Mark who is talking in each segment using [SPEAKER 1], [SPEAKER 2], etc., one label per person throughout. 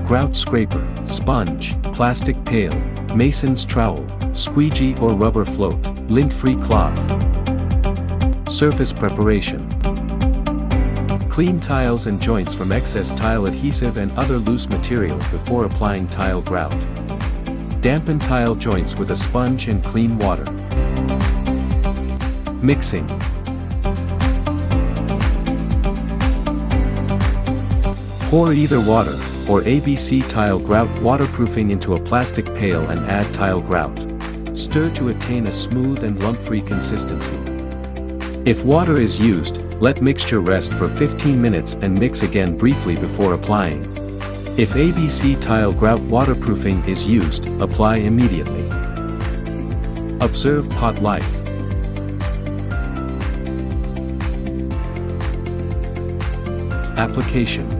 [SPEAKER 1] grout scraper, sponge, plastic pail, mason's trowel, squeegee or rubber float, lint-free cloth. Surface preparation. Clean tiles and joints from excess tile adhesive and other loose material before applying tile grout. Dampen tile joints with a sponge and clean water. Mixing. Pour either water or ABC Tile Grout waterproofing into a plastic pail and add tile grout. Stir to attain a smooth and lump-free consistency. If water is used, let mixture rest for 15 minutes and mix again briefly before applying. If ABC Tile Grout waterproofing is used, apply immediately. Observe pot life. Application.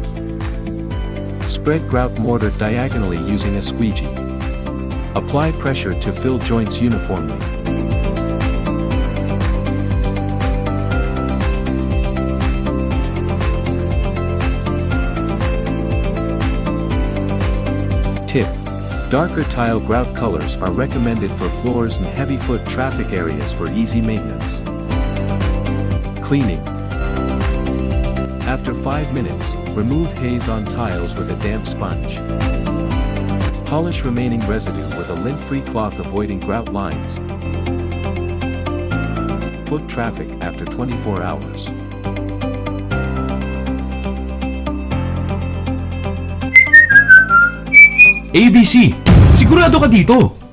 [SPEAKER 1] Spread grout mortar diagonally using a squeegee. Apply pressure to fill joints uniformly. Tip: darker tile grout colors are recommended for floors and heavy-foot traffic areas for easy maintenance. Cleaning. After 5 minutes, remove haze on tiles with a damp sponge. Polish remaining residue with a lint-free cloth avoiding grout lines. Foot traffic after 24 hours.
[SPEAKER 2] ABC, sigurado ka dito?